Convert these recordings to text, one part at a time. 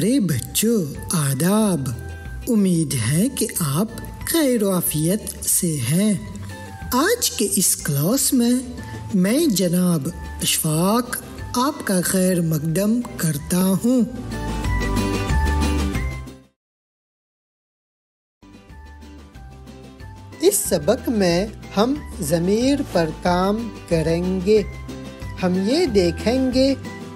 پیارے بچوں آداب، امید ہے کہ آپ خیر و عافیت سے ہیں۔ آج کے اس کلاس میں جناب اشفاق آپ کا خیر مقدم کرتا ہوں۔ اس سبق میں ہم ضمیر پر کام کریں گے۔ ہم یہ دیکھیں گے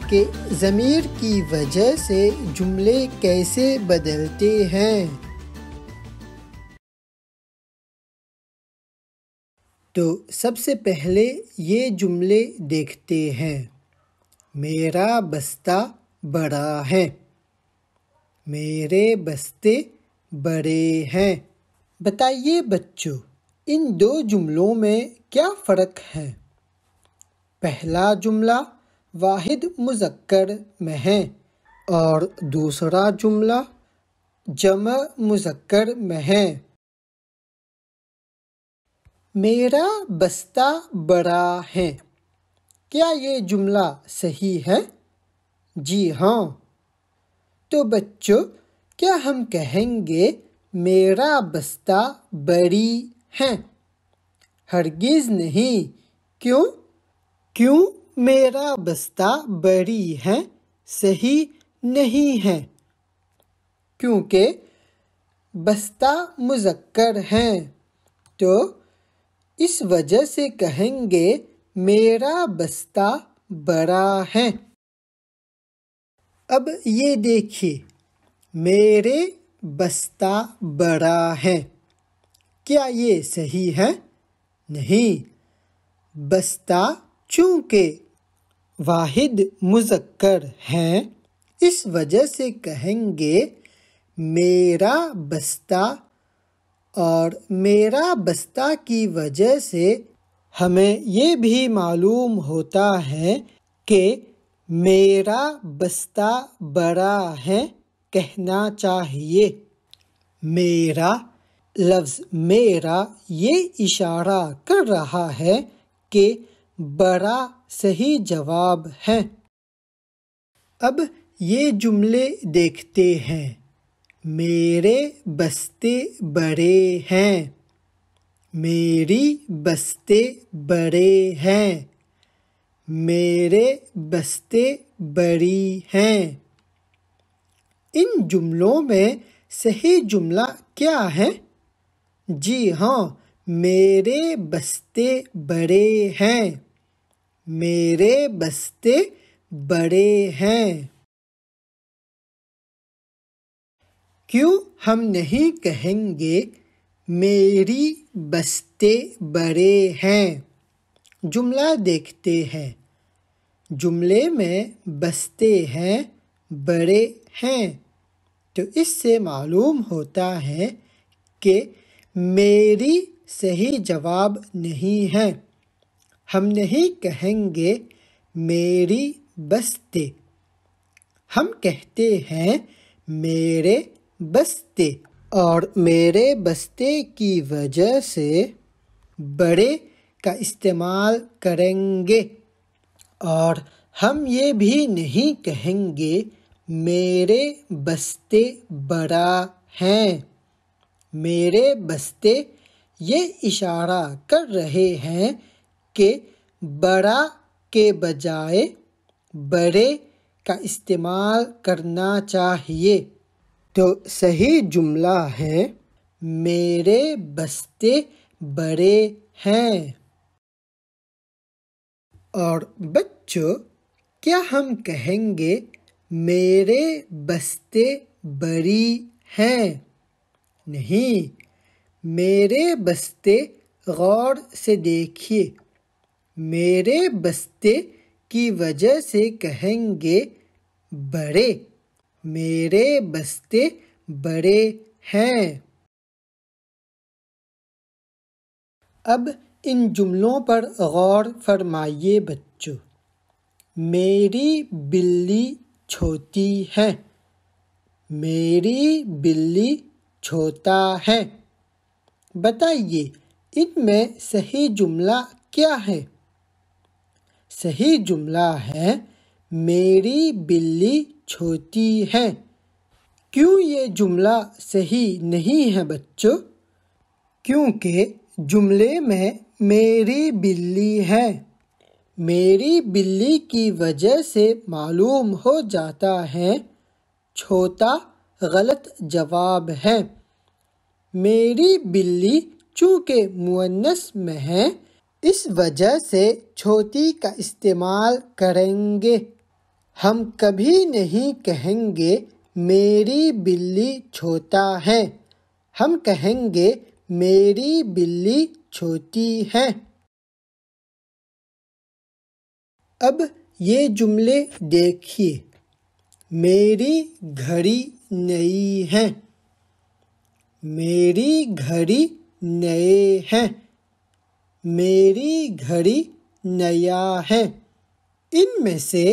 کہ ضمیر کی وجہ سے جملے کیسے بدلتے ہیں۔ تو سب سے پہلے یہ جملے دیکھتے ہیں۔ میرا بستہ بڑا ہے، میرے بستے بڑے ہیں۔ بتائیے بچوں، ان دو جملوں میں کیا فرق ہے؟ پہلا جملہ واحد مذکر میں ہے اور دوسرا جملہ جمع مذکر میں ہے۔ میرا بستہ بڑا ہے، کیا یہ جملہ صحیح ہے؟ جی ہاں۔ تو بچوں، کیا ہم کہیں گے میرا بستہ بڑی ہے؟ ہرگز نہیں۔ کیوں میرا بستہ بڑی ہے صحیح نہیں ہے؟ کیونکہ بستہ مذکر ہے، تو اس وجہ سے کہیں گے میرا بستہ بڑا ہے۔ اب یہ دیکھیے، میرے بستہ بڑا ہے، کیا یہ صحیح ہے؟ نہیں۔ بستہ چونکہ واحد مذکر ہے، اس وجہ سے کہیں گے میرا بستہ، اور میرا بستہ کی وجہ سے ہمیں یہ بھی معلوم ہوتا ہے کہ میرا بستہ بڑا ہے کہنا چاہیے۔ میرا لفظ میرا یہ اشارہ کر رہا ہے کہ بڑا صحیح جواب ہے۔ اب یہ جملے دیکھتے ہیں۔ میرے بستے بڑے ہیں، میری بستے بڑے ہیں، میرے بستے بڑی ہیں۔ ان جملوں میں صحیح جملہ کیا ہے؟ جی ہاں، میرے بستے بڑے ہیں، میرے بستے بڑے ہیں۔ کیوں ہم نہیں کہیں گے میری بستے بڑے ہیں؟ جملہ دیکھتے ہیں۔ جملے میں بستے ہیں، بڑے ہیں، تو اس سے معلوم ہوتا ہے کہ میری صحیح جواب نہیں ہے۔ ہم نہیں کہیں گے میری بستے، ہم کہتے ہیں میرے بستے، اور میرے بستے کی وجہ سے بڑے کا استعمال کریں گے، اور ہم یہ بھی نہیں کہیں گے میرے بستے بڑا ہیں۔ میرے بستے یہ اشارہ کر رہے ہیں کہ بڑا کے بجائے بڑے کا استعمال کرنا چاہیے۔ تو صحیح جملہ ہے میرے بستے بڑے ہیں۔ اور بچوں، کیا ہم کہیں گے میرے بستے بڑی ہیں؟ نہیں۔ میرے بستے غور سے دیکھیے، میرے بستے کی وجہ سے کہیں گے بڑے، میرے بستے بڑے ہیں۔ اب ان جملوں پر غور فرمائیے بچوں۔ میری بلی چھوٹی ہے، میری بلی چھوٹا ہے۔ بتائیے ان میں صحیح جملہ کیا ہے؟ صحیح جملہ ہے میری بلی چھوٹی ہے، کیوں یہ جملہ صحیح نہیں ہے بچوں؟ کیونکہ جملے میں میری بلی ہے۔ میری بلی کی وجہ سے معلوم ہو جاتا ہے چھوٹا غلط جواب ہے۔ میری بلی چونکہ مؤنث میں ہے اس وجہ سے چھوٹی کا استعمال کریں گے۔ ہم کبھی نہیں کہیں گے میری بلی چھوٹا ہے، ہم کہیں گے میری بلی چھوٹی ہے۔ اب یہ جملے دیکھیے۔ میری گھڑی نئی ہے، میری گھڑی نئے ہے، میری گھڑی نیا ہے۔ ان میں سے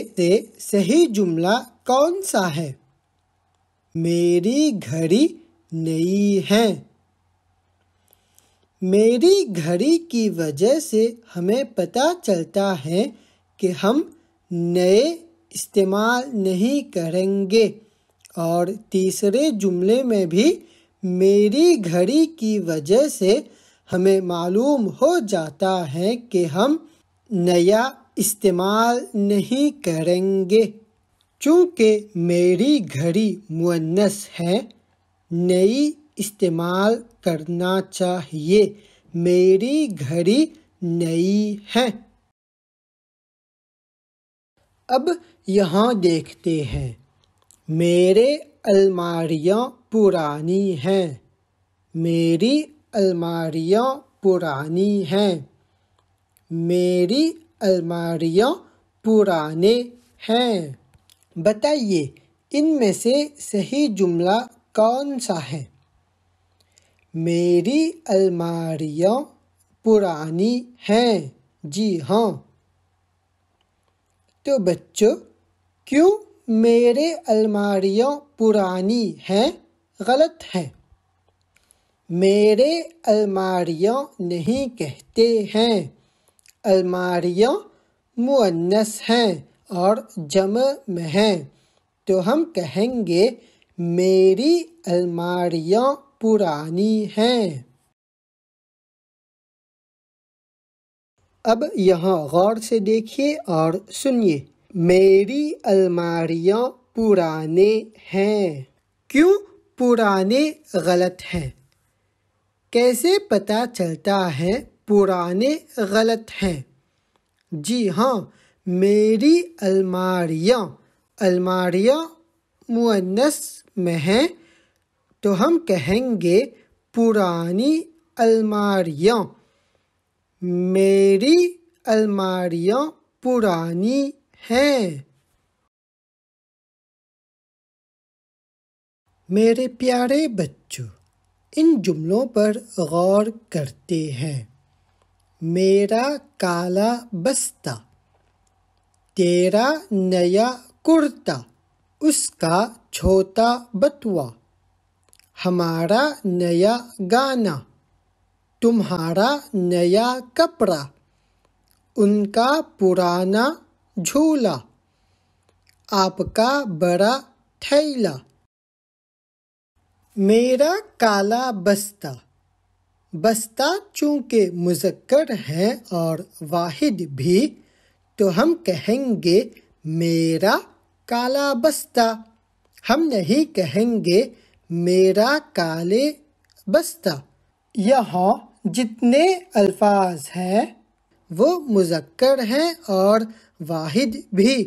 صحیح جملہ کون سا ہے؟ میری گھڑی نئی ہے۔ میری گھڑی کی وجہ سے ہمیں پتہ چلتا ہے کہ ہم نئے استعمال نہیں کریں گے، اور تیسرے جملے میں بھی میری گھڑی کی وجہ سے ہمیں معلوم ہو جاتا ہے کہ ہم نیا استعمال نہیں کریں گے۔ چونکہ میری گھڑی مؤنث ہے، نئی استعمال کرنا چاہیے۔ میری گھڑی نئی ہے۔ اب یہاں دیکھتے ہیں۔ میرے الماریاں پرانی ہیں، میری الماریاں پرانی ہیں، میری الماریاں پرانے ہیں۔ بتائیے ان میں سے صحیح جملہ کون سا ہے؟ میری الماریاں پرانی ہیں، جی ہاں۔ تو بچوں، کیوں میرے الماریاں پرانی ہیں غلط ہے؟ میرے الماریاں نہیں کہتے ہیں۔ الماریاں مؤنث ہیں اور جمع میں ہیں، تو ہم کہیں گے میری الماریاں پرانی ہیں۔ اب یہاں غور سے دیکھیے اور سنیے۔ میری الماریاں پرانے ہیں۔ کیوں پرانے غلط ہیں؟ کیسے پتہ چلتا ہے پرانے غلط ہیں؟ جی ہاں، میری الماریاں مؤنث میں ہیں، تو ہم کہیں گے پرانی الماریاں۔ میری الماریاں پرانی ہیں۔ میرے پیارے بچوں، ان جملوں پر غور کرتے ہیں۔ میرا کالا بستہ، تیرا نیا کرتا، اس کا چھوٹا بٹوا، ہمارا نیا گانا، تمہارا نیا کپڑا، ان کا پرانا جھولا، آپ کا بڑا تھیلا۔ میرا کالا بستہ، بستہ چونکہ مذکر ہے اور واحد بھی، تو ہم کہیں گے میرا کالا بستہ، ہم نہیں کہیں گے میرا کالے بستہ۔ یہاں جتنے الفاظ ہیں وہ مذکر ہیں اور واحد بھی،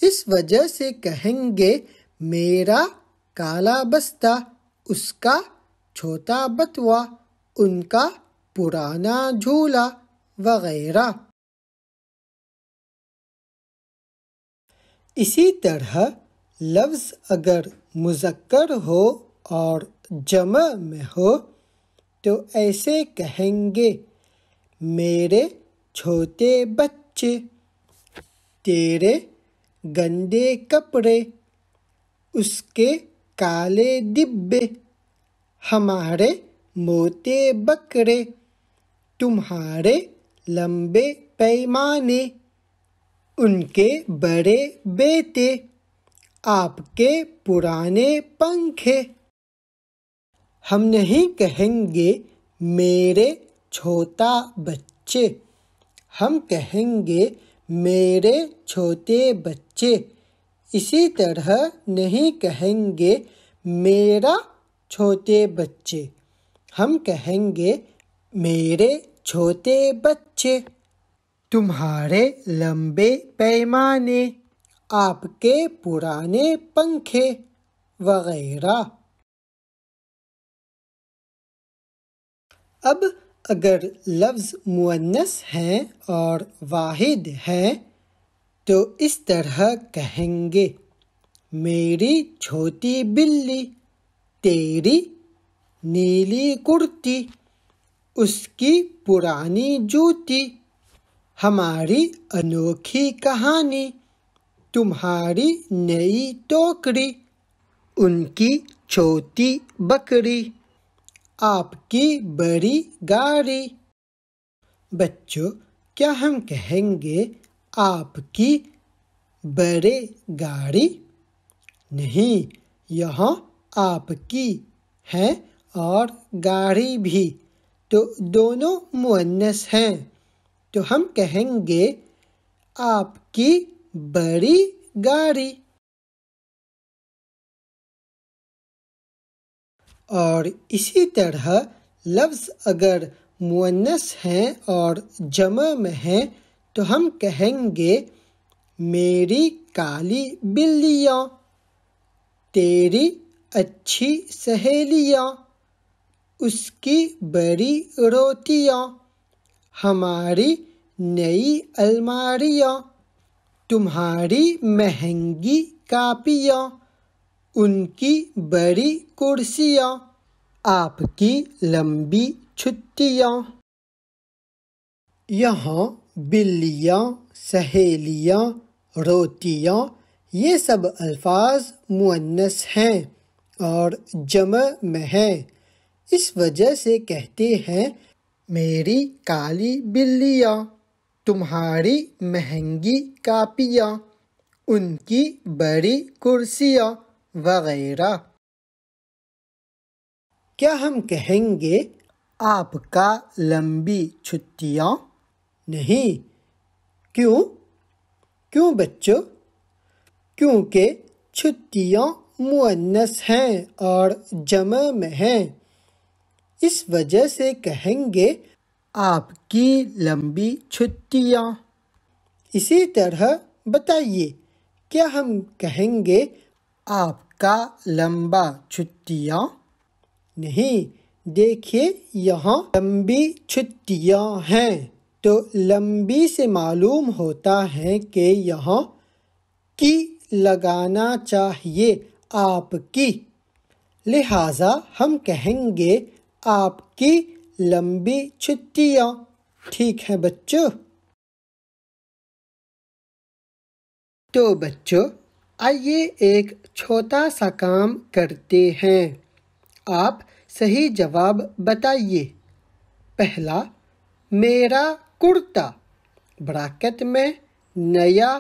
اس وجہ سے کہیں گے میرا کالا بستہ، اس کا چھوٹا بٹوا، ان کا پرانا جھولا وغیرہ۔ اسی طرح لفظ اگر مذکر ہو اور جمع میں ہو تو ایسے کہیں گے میرے چھوٹے بچے، تیرے گندے کپڑے، اس کے کالے ڈبے، ہمارے موٹے بکرے، تمہارے لمبے پیمانے، ان کے بڑے بیٹے، آپ کے پرانے پنکھے۔ ہم نہیں کہیں گے میرے چھوٹا بچے، ہم کہیں گے میرے چھوٹے بچے۔ اسی طرح نہیں کہیں گے میرا چھوٹے بچے، ہم کہیں گے میرے چھوٹے بچے۔ تمہارے لمبے پیمانے، آپ کے پرانے پنکھے وغیرہ۔ اب اگر لفظ مؤنث ہیں اور واحد ہیں تو اس طرح کہیں گے، میری چھوٹی بلی، تیری نیلی کرتی، اس کی پرانی جوتی، ہماری انوکھی کہانی، تمہاری نئی ٹوکری، ان کی چھوٹی بکری، آپ کی بڑی گاڑی۔ بچوں، کیا ہم کہیں گے آپ کی بڑی گاڑی؟ نہیں، یہاں آپ کی ہے اور گاڑی بھی، تو دونوں مؤنث ہیں، تو ہم کہیں گے آپ کی بڑی گاڑی۔ اور اسی طرح لفظ اگر مؤنث ہیں اور جمع میں ہیں تو ہم کہیں گے میری کالی بلیاں، تیری اچھی سہیلیاں، اس کی بڑی روٹیاں، ہماری نئی الماریاں، تمہاری مہنگی کاپیاں، ان کی بڑی کرسیاں، آپ کی لمبی چھٹیاں۔ یہاں بلیاں، سہیلیاں، روٹیاں، یہ سب الفاظ مؤنث ہیں اور جمع میں ہیں، اس وجہ سے کہتے ہیں میری کالی بلیاں، تمہاری مہنگی کاپیاں، ان کی بڑی کرسیاں وغیرہ۔ کیا ہم کہیں گے آپ کا لمبی چھٹیاں؟ نہیں، کیوں بچوں؟ کیونکہ چھٹیاں مؤنث ہیں اور جمع میں ہیں، اس وجہ سے کہیں گے آپ کی لمبی چھٹیاں۔ اسی طرح بتائیے، کیا ہم کہیں گے آپ کا لمبا چھٹیاں؟ نہیں، دیکھیے یہاں لمبی چھٹیاں ہیں، تو لمبی سے معلوم ہوتا ہے کہ یہاں کی لگانا چاہیے آپ کی، لہٰذا ہم کہیں گے آپ کی لمبی چھٹیاں۔ ٹھیک ہے بچوں؟ تو بچوں، آئیے ایک چھوٹا سا کام کرتے ہیں، آپ صحیح جواب بتائیے۔ پہلا، میرا کرتا، بریکٹ میں نیا،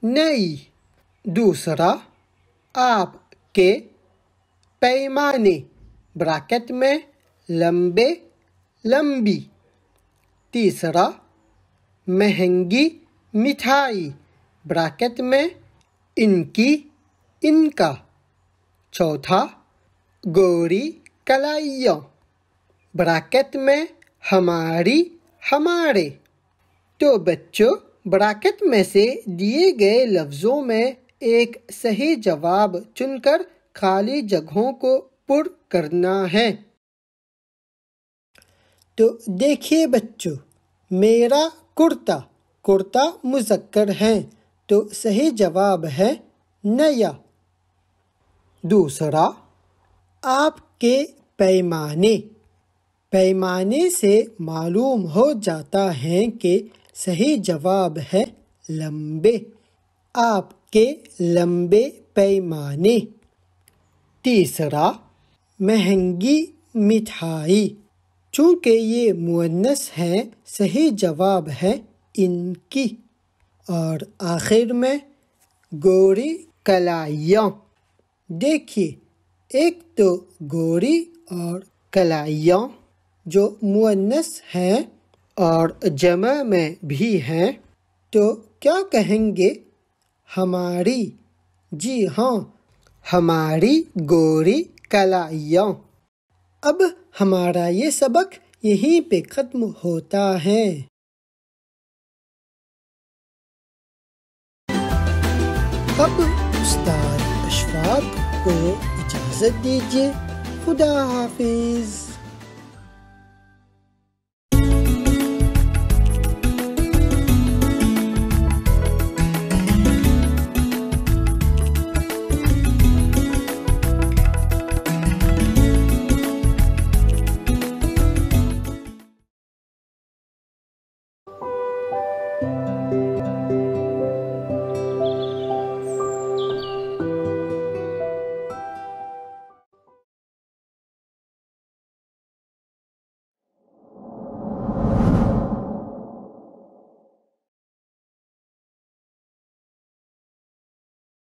نئی۔ دوسرا، آپ کے پیمانے، بریکٹ میں لمبے، لمبی۔ تیسرا، مہنگی مٹھائی، بریکٹ میں ان کی، ان کا۔ چوتھا، گوری کلائیاں، بریکٹ میں ہماری، ہمارے۔ تو بچوں، بریکٹ میں سے دیے گئے لفظوں میں ایک صحیح جواب چن کر خالی جگہوں کو پر کرنا ہے۔ تو دیکھیے بچوں، میرا کرتا، کرتا مذکر ہے تو صحیح جواب ہے نیا۔ دوسرا، آپ کے پیمانے، پیمانے سے معلوم ہو جاتا ہے کہ صحیح جواب ہے لمبے، آپ کے لمبے پیمانے۔ تیسرا، مہنگی مٹھائی، چونکہ یہ مؤنث ہے صحیح جواب ہے ان کی۔ اور آخر میں، گوری کلائیاں. دیکھیے ایک تو گوری اور کلائیاں جو مؤنث ہیں اور جمع میں بھی ہیں، تو کیا کہیں گے؟ ہماری. جی ہاں، ہماری گوری کلائیاں. اب ہمارا یہ سبق یہیں پہ ختم ہوتا ہے. اب استاد اشفاق کو اجازت دیجیے. خدا حافظ.